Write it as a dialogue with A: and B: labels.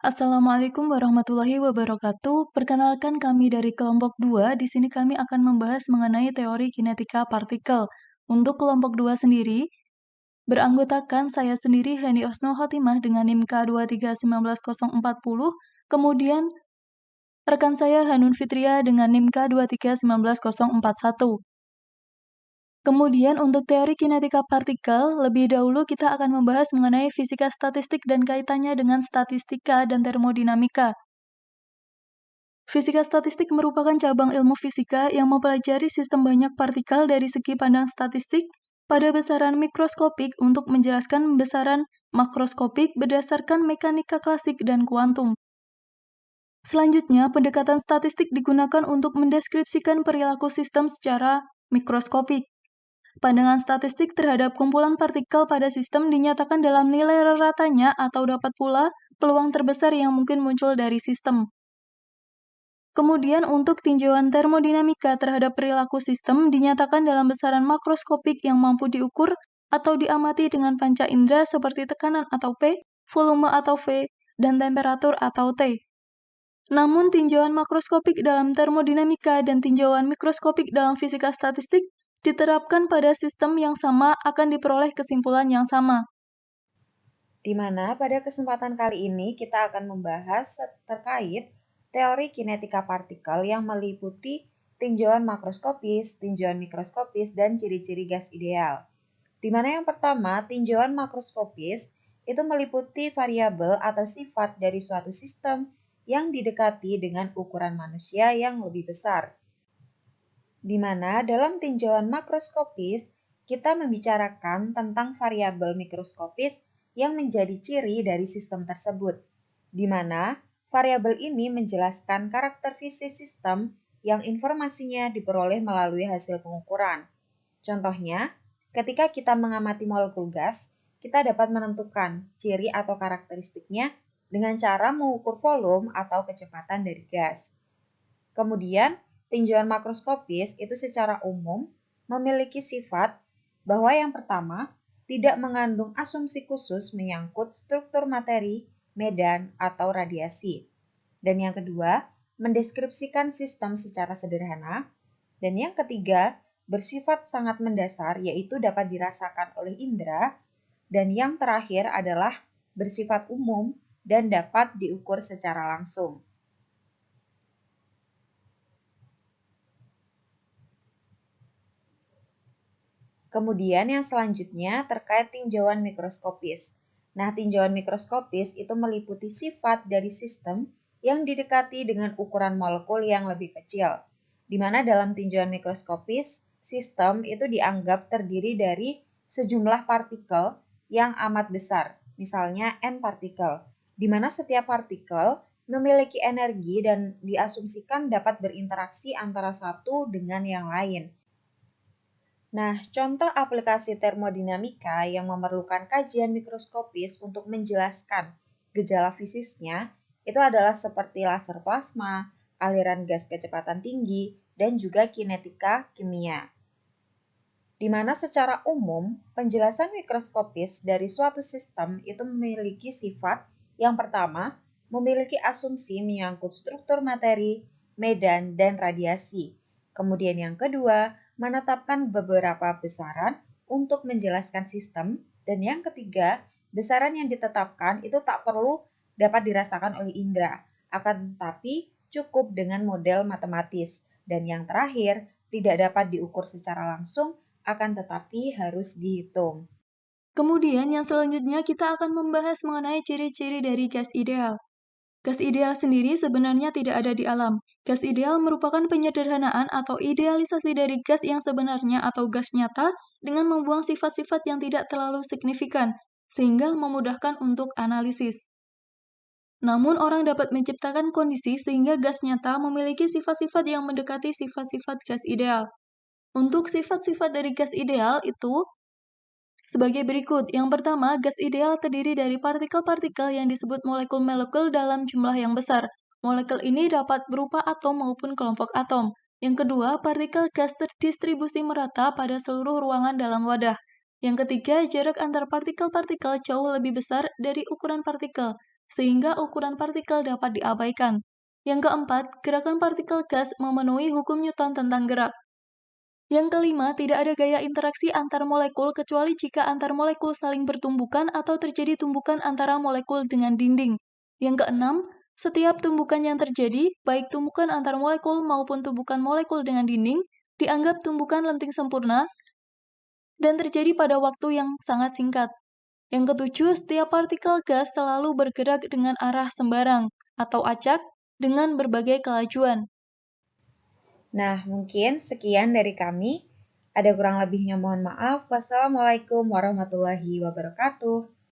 A: Assalamualaikum warahmatullahi wabarakatuh. Perkenalkan kami dari kelompok 2. Di sini kami akan membahas mengenai teori kinetika partikel. Untuk kelompok 2 sendiri, beranggotakan saya sendiri Hani Osno Khotimah dengan NIM K2319040, kemudian rekan saya Hanun Fitria dengan NIM K2319041. Kemudian untuk teori kinetika partikel, lebih dahulu kita akan membahas mengenai fisika statistik dan kaitannya dengan statistika dan termodinamika. Fisika statistik merupakan cabang ilmu fisika yang mempelajari sistem banyak partikel dari segi pandang statistik pada besaran mikroskopik untuk menjelaskan besaran makroskopik berdasarkan mekanika klasik dan kuantum. Selanjutnya, pendekatan statistik digunakan untuk mendeskripsikan perilaku sistem secara mikroskopik. Pandangan statistik terhadap kumpulan partikel pada sistem dinyatakan dalam nilai ratanya atau dapat pula peluang terbesar yang mungkin muncul dari sistem. Kemudian untuk tinjauan termodinamika terhadap perilaku sistem dinyatakan dalam besaran makroskopik yang mampu diukur atau diamati dengan panca indera seperti tekanan atau P, volume atau V, dan temperatur atau T. Namun tinjauan makroskopik dalam termodinamika dan tinjauan mikroskopik dalam fisika statistik diterapkan pada sistem yang sama akan diperoleh kesimpulan yang sama.
B: Di mana pada kesempatan kali ini kita akan membahas terkait teori kinetika partikel yang meliputi tinjauan makroskopis, tinjauan mikroskopis, dan ciri-ciri gas ideal. Di mana yang pertama, tinjauan makroskopis itu meliputi variabel atau sifat dari suatu sistem yang didekati dengan ukuran manusia yang lebih besar. Di mana dalam tinjauan makroskopis, kita membicarakan tentang variabel mikroskopis yang menjadi ciri dari sistem tersebut, di mana variabel ini menjelaskan karakter fisik sistem yang informasinya diperoleh melalui hasil pengukuran. Contohnya, ketika kita mengamati molekul gas, kita dapat menentukan ciri atau karakteristiknya dengan cara mengukur volume atau kecepatan dari gas. Kemudian, tinjauan makroskopis itu secara umum memiliki sifat bahwa yang pertama, tidak mengandung asumsi khusus menyangkut struktur materi, medan, atau radiasi. Dan yang kedua, mendeskripsikan sistem secara sederhana. Dan yang ketiga, bersifat sangat mendasar, yaitu dapat dirasakan oleh indera. Dan yang terakhir adalah bersifat umum dan dapat diukur secara langsung. Kemudian yang selanjutnya terkait tinjauan mikroskopis. Nah, tinjauan mikroskopis itu meliputi sifat dari sistem yang didekati dengan ukuran molekul yang lebih kecil. Di mana dalam tinjauan mikroskopis, sistem itu dianggap terdiri dari sejumlah partikel yang amat besar, misalnya N partikel, di mana setiap partikel memiliki energi dan diasumsikan dapat berinteraksi antara satu dengan yang lain. Nah, contoh aplikasi termodinamika yang memerlukan kajian mikroskopis untuk menjelaskan gejala fisiknya itu adalah seperti laser plasma, aliran gas kecepatan tinggi, dan juga kinetika kimia. Di mana secara umum, penjelasan mikroskopis dari suatu sistem itu memiliki sifat yang pertama, memiliki asumsi menyangkut struktur materi, medan, dan radiasi. Kemudian yang kedua, menetapkan beberapa besaran untuk menjelaskan sistem. Dan yang ketiga, besaran yang ditetapkan itu tak perlu dapat dirasakan oleh indera, akan tetapi cukup dengan model matematis. Dan yang terakhir, tidak dapat diukur secara langsung, akan tetapi harus dihitung.
A: Kemudian yang selanjutnya kita akan membahas mengenai ciri-ciri dari gas ideal. Gas ideal sendiri sebenarnya tidak ada di alam. Gas ideal merupakan penyederhanaan atau idealisasi dari gas yang sebenarnya atau gas nyata dengan membuang sifat-sifat yang tidak terlalu signifikan, sehingga memudahkan untuk analisis. Namun orang dapat menciptakan kondisi sehingga gas nyata memiliki sifat-sifat yang mendekati sifat-sifat gas ideal. Untuk sifat-sifat dari gas ideal itu sebagai berikut. Yang pertama, gas ideal terdiri dari partikel-partikel yang disebut molekul-molekul dalam jumlah yang besar. Molekul ini dapat berupa atom maupun kelompok atom. Yang kedua, partikel gas terdistribusi merata pada seluruh ruangan dalam wadah. Yang ketiga, jarak antar partikel-partikel jauh lebih besar dari ukuran partikel. sehingga ukuran partikel dapat diabaikan. Yang keempat, gerakan partikel gas memenuhi hukum Newton tentang gerak. Yang kelima, tidak ada gaya interaksi antar molekul kecuali jika antar molekul saling bertumbukan atau terjadi tumbukan antara molekul dengan dinding. Yang keenam, setiap tumbukan yang terjadi, baik tumbukan antar molekul maupun tumbukan molekul dengan dinding, dianggap tumbukan lenting sempurna dan terjadi pada waktu yang sangat singkat. Yang ketujuh, setiap partikel gas selalu bergerak dengan arah sembarang atau acak dengan berbagai kelajuan.
B: Nah, mungkin sekian dari kami. Ada kurang lebihnya mohon maaf. Wassalamualaikum warahmatullahi wabarakatuh.